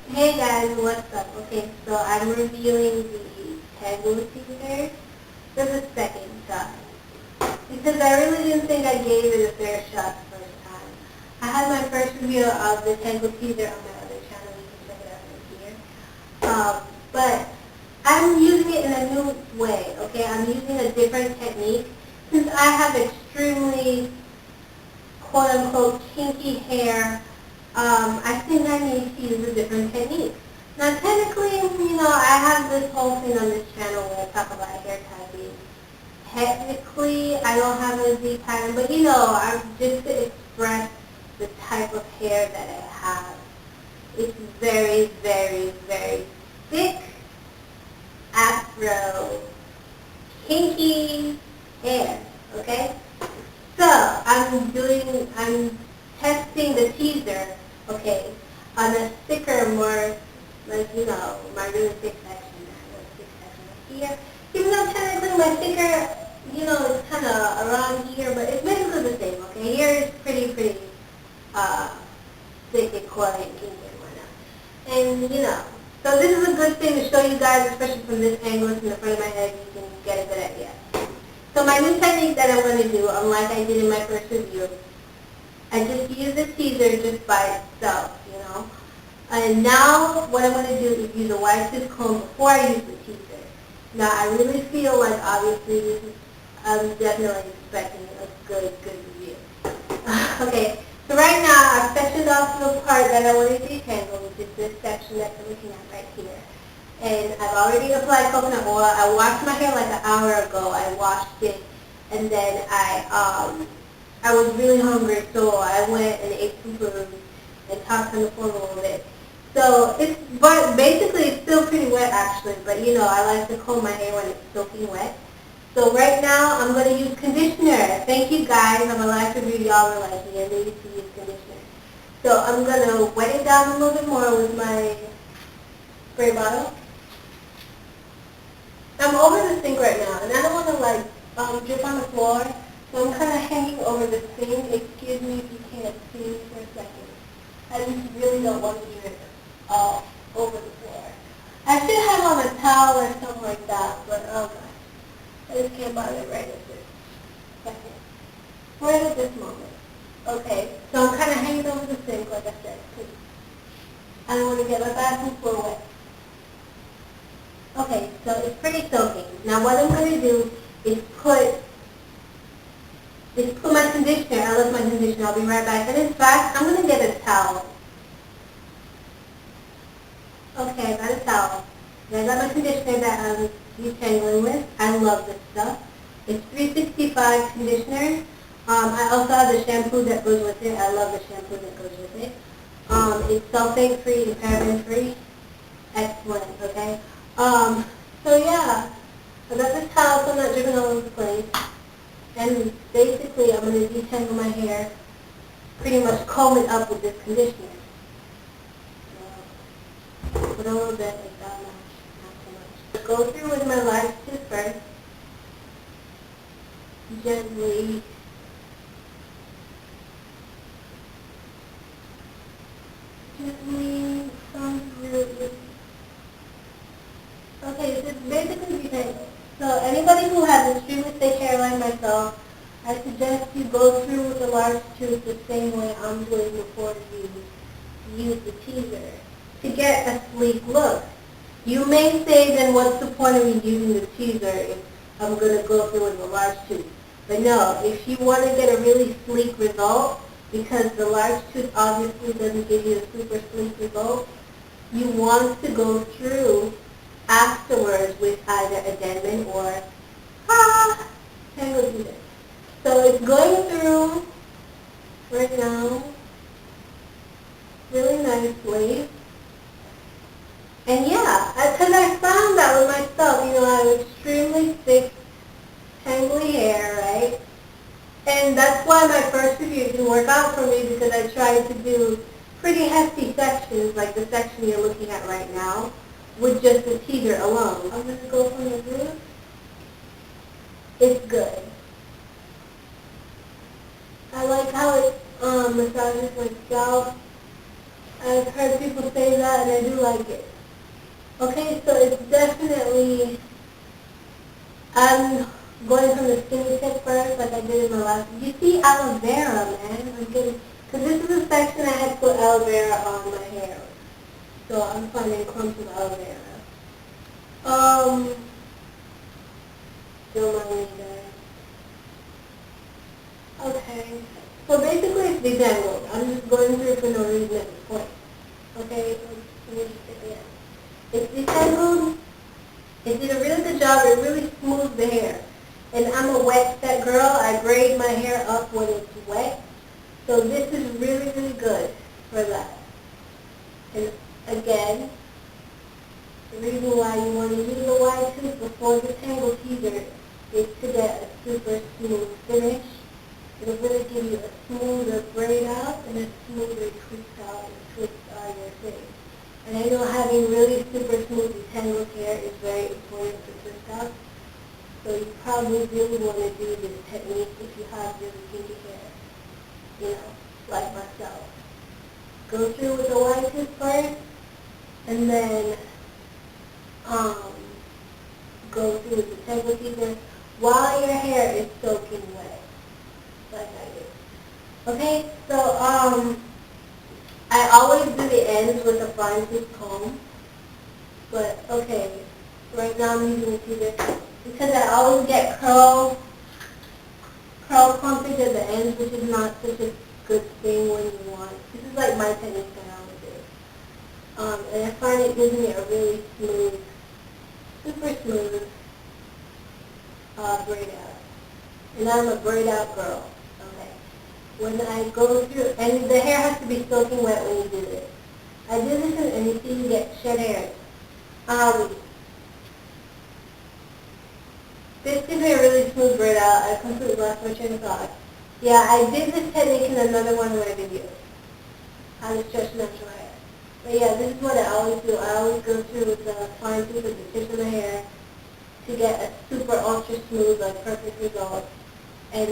Hey guys, what's up? Okay, so I'm reviewing the Tangle Teezer for the second time because I really didn't think I gave it a fair shot the first time. I had my first review of the Tangle Teezer on my other channel. You can check it out right here. But I'm using it in a new way. Okay, I'm using a different technique since I have extremely quote unquote kinky hair. I think I need to use a different technique. Now technically, I have this whole thing on this channel where I talk about hair typing. Technically, I don't have a Z pattern, but I'm just to express the type of hair that I have. It's very, very, very thick, afro, kinky hair, okay? So I'm testing the teaser, okay, on a thicker, more like my really thick section. I have a thick section up here. Even though technically my thicker, is kind of around here, but it's basically the same. Okay, here is pretty uh, thick and quiet and kinky and whatnot. And so this is a good thing to show you guys, especially from this angle, from the front of my head, you can get a good idea. So my new technique that I'm going to do, unlike I did in my first review, I just use the teaser just by itself. And now what I'm going to do is use a wide tooth comb before I use the teaser. Now I really feel like obviously I'm definitely expecting a good review. Okay, so right now I've sectioned off the part that I want to detangle, which is this section that you're looking at right here. And I've already applied coconut oil. I washed my hair like an hour ago. I washed it, and then I was really hungry, so I went and ate some food and talked on the phone a little bit. So but basically it's still pretty wet actually, but I like to comb my hair when it's soaking wet. So right now I'm going to use conditioner. Thank you guys. I'm allowed to review y'all were like, yeah, they used to use conditioner. So I'm going to wet it down a little bit more with my spray bottle. I'm over the sink right now, and I don't want to drip on the floor, so I'm kind of hanging over the sink. Excuse me if you can't see me for a second. I just really don't want to drip all over the floor. I should have on a towel or something like that, but oh gosh, I just can't bother right at this second. Right at this moment. Okay, so I'm kind of hanging over the sink, like I said, because I don't want to get my bathroom floor wet. Okay, so it's pretty soaking. Now what I'm going to do is put my conditioner. I left my conditioner. I'll be right back. And in fact, I'm going to get a towel. Okay, I got a towel. And I got my conditioner that I'm detangling with. I love this stuff. It's 365 conditioner. I also have the shampoo that goes with it. I love the shampoo that goes with it. It's sulfate-free and paraben-free. Excellent, okay? So yeah, I got this towel so I'm not dripping all over the place. And basically I'm going to detangle my hair, pretty much comb it up with this conditioner. So, put a little bit, like that much, not too much. Go through with my large tooth first. Gently. Gently come through. Okay, so it's basically detangled. So anybody who has extremely thick hair like myself, I suggest you go through with the large tooth the same way I'm doing before you use the teaser to get a sleek look. You may say, then what's the point of me using the teaser if I'm going to go through with a large tooth? But no, if you want to get a really sleek result, because the large tooth obviously doesn't give you a super sleek result, you want to go through afterwards with either a Denman or Tangle Teezer. So it's going through right now really nicely. And yeah, because I found that with myself, I have extremely thick, tangly hair, right? And that's why my first review didn't work out for me because I tried to do pretty hefty sections like the section you're looking at right now with just the teaser alone. I'm going to go from the root. It's good. I like how it massages my scalp. I've heard people say that, and I do like it. Okay, so it's definitely, I'm going from the skinny tip first, like I did in my last. You see aloe vera, man. I'm getting, because this is a section I had to put aloe vera on my hair. So I'm finding clumps of aloe vera. Don't mind me, guys. Okay. So basically it's detangled. I'm just going through it for no reason at this point. Okay? Let me just get it. It's detangled. It did a really good job. It really smooths the hair. And I'm a wet set girl. I braid my hair up when it's wet. So this is really, really good for that. And again, the reason why you want to use the wide tooth before the Tangle Teezer is to get a super smooth finish. It'll really give you a smoother braid out and a smoother twist out and twist on your face. And I know having really super smooth detangled hair is very important for twist out. So you probably really want to do this technique if you have really kinky hair, you know, like myself. Go through with the wide tooth first, and then go through with the Tangle Teezer while your hair is soaking wet, like I do. Okay, so I always do the ends with a fine tooth comb, but okay, right now I'm using the teaser because I always get curl clumpage at the ends, which is not such a good thing when you want. This is like my technique that I always do. And I find it gives me a really smooth, super smooth braid out. And I'm a braid out girl. Okay. When I go through, and the hair has to be soaking wet when you do this. I do this and you see you get shed hairs. This gives me a really smooth braid out. I completely lost my train of thought. Yeah, I did this technique in another one of my videos. How to stretch natural hair. But yeah, this is what I always do. I always go through with the fine tooth at the tip of the hair to get a super ultra smooth, like perfect result. And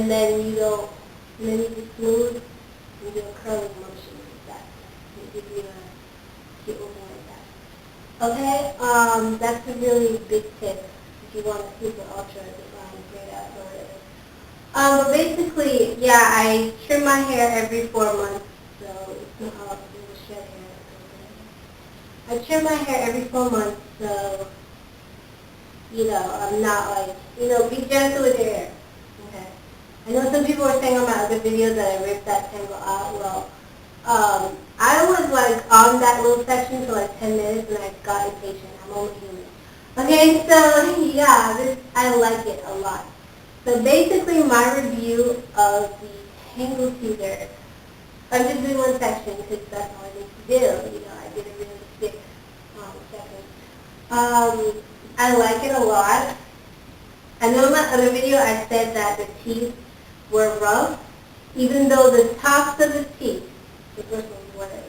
then you go, and then you just smooth, and do a curling motion like that. And give you a cute little like that. Okay, that's a really big tip if you want a super ultra defined braid out or whatever. But basically, yeah, I trim my hair every 4 months, so it's not all the shed hair. I trim my hair every 4 months, so, you know, I'm not like, you know, be gentle with your hair. Okay. I know some people were saying on my other videos that I ripped that tangle out. Well, I was like on that little section for like 10 minutes and I got impatient. I'm only human. Okay, so yeah, I like it a lot. So basically my review of the Tangle Teezer, I'm just doing one section because that's all I need to do. You know, I did a really thick section. I like it a lot. I know in my other video I said that the teeth were rough, even though the tops of the teeth, the bristles, whatever,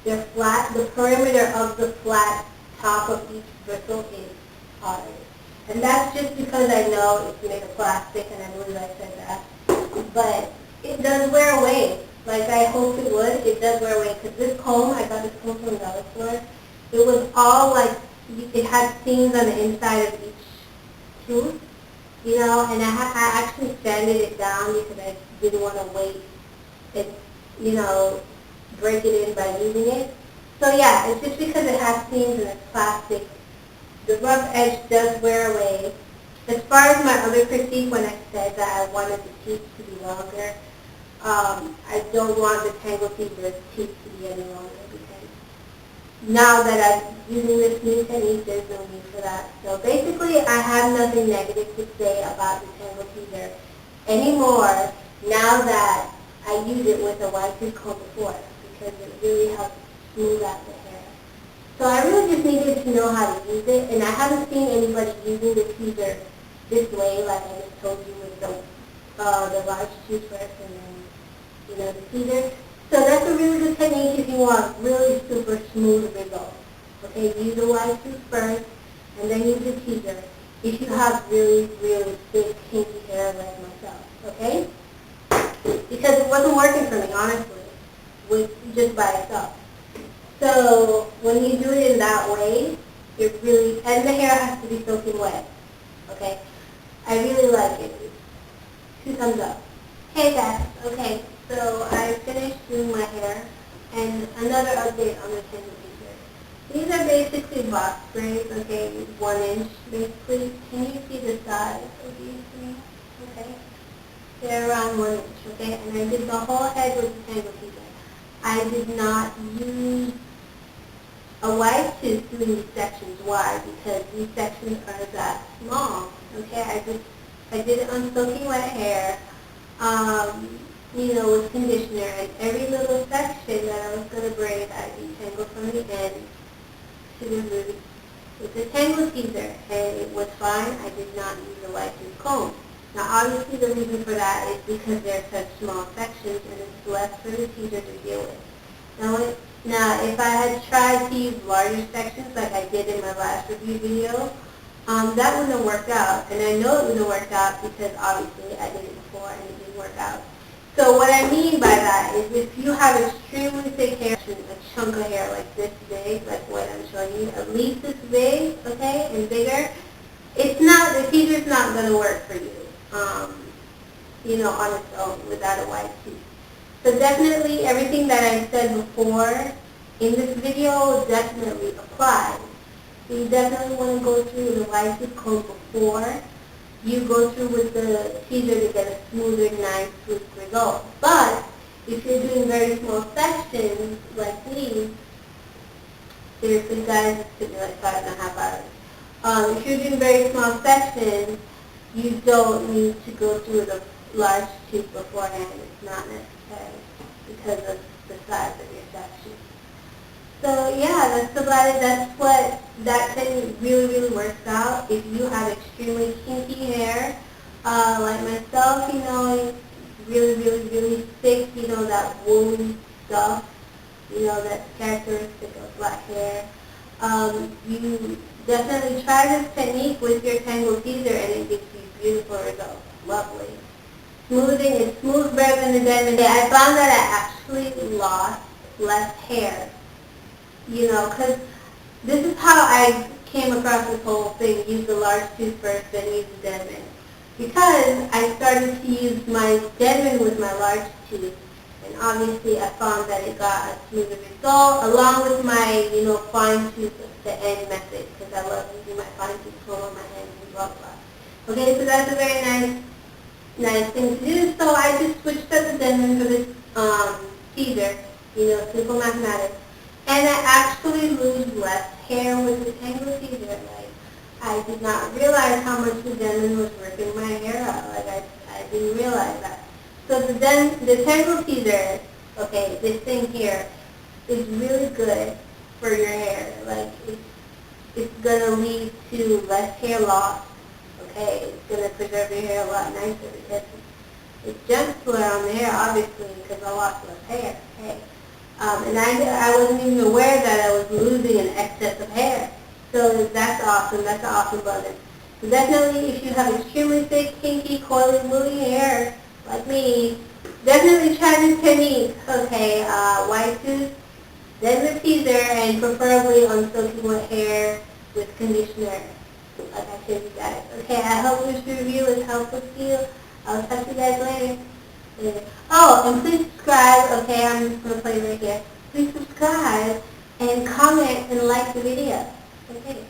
they're flat. The perimeter of the flat top of each bristle is hard. And that's just because I know it's made of plastic, and I believe I said that. But it does wear away. Like I hoped it would. It does wear away. Because this comb, I got this comb from the dollar store. It was all like, it had seams on the inside of each tooth. You know, and I actually sanded it down because I didn't want to wait and, you know, break it in by using it. So yeah, it's just because it has seams and it's plastic. The rough edge does wear away. As far as my other critique when I said that I wanted the teeth to be longer, I don't want the Tangle Teezer's teeth to be any longer because now that I'm using this new technique, there's no need for that. So basically, I have nothing negative to say about the Tangle Teezer anymore now that I use it with a wide tooth comb before because it really helps smooth out the hair. So I really just needed to know how to use it, and I haven't seen anybody using the teaser this way, like I just told you with the large tooth first and then, you know, the teaser. So that's a really good technique if you want really super smooth results. Okay, use the wide tooth first, and then use the teaser if you have really, really thick, kinky hair like myself. Okay? Because it wasn't working for me, honestly. with just by itself. So when you do it in that way, it really, and the hair has to be soaking wet, okay? I really like it. 2 thumbs up. Hey guys, okay, so I finished doing my hair, and another update on the Tangle Teezer. These are basically box braids, okay, 1 inch basically. Can you see the size of these things? Okay, they're around 1 inch, okay, and I did the whole head with the Tangle Teezer. I did not use a wide tooth doing these sections. Why? Because these sections are that small. Okay, I did it on soaking wet hair, with conditioner, and every little section that I was going to braid, I detangled from the end to the root with the Tangle Teezer, and it was fine. I did not use a wide tooth comb. Now, obviously, the reason for that is because they're such small sections, and it's less for the teaser to deal with. Now, if I had tried to use larger sections like I did in my last review video, that wouldn't have worked out. And I know it wouldn't have worked out because obviously I did it before and it didn't work out. So what I mean by that is if you have extremely thick hair, a chunk of hair like this big, like what I'm showing you, at least this big, okay, and bigger, the teaser's not going to work for you, on its own without a wide tooth. So definitely everything that I said before in this video definitely applies. So you definitely want to go through the wide tooth comb before you go through with the teaser to get a smoother, nice, sweet result. But if you're doing very small sections like these, seriously guys, this could be like 5.5 hours. If you're doing very small sections, you don't need to go through the large tooth beforehand. It's not necessary because of the size of your section. So yeah, that's about it. That's what that thing really, really works out. If you have extremely kinky hair, like myself, really, really, really thick, that woolly stuff, that's characteristic of black hair. You definitely try this technique with your Tangle Teezer and it gives you beautiful results. Lovely. Smoothing, it smooths better than the dead. I found that I actually lost less hair. Because this is how I came across this whole thing, use the large tooth first, then use the Denman. Because I started to use my Denman with my large tooth, and obviously I found that it got a smoother result, along with my, fine tooth, the end method, because I love using my fine tooth comb on my hands and blah, blah. Okay, so that's a very nice thing to do. So I just switched up the Denman for this teaser, simple mathematics. And I actually lose less hair with the Tangle Teezer. Like, I did not realize how much the Denman was ripping my hair out. Like, I didn't realize that. So the Tangle Teezer, okay, this thing here, is really good for your hair. Like, it's going to lead to less hair loss, okay? It's going to preserve your hair a lot nicer because it's gentler on the hair, obviously, because I lost less hair, okay? And I wasn't even aware that I was losing an excess of hair. So that's awesome. That's an awesome bonus. So definitely, if you have extremely thick, kinky, coily, woolly hair, like me, definitely try this technique. Okay, wide tooth, then the teaser, and preferably on soaking wet hair with conditioner, like I showed you guys. Okay, I hope this review is helpful to you. I'll talk to you guys later. Oh, and please subscribe. Okay, I'm just going to play right here. Please subscribe and comment and like the video. Okay.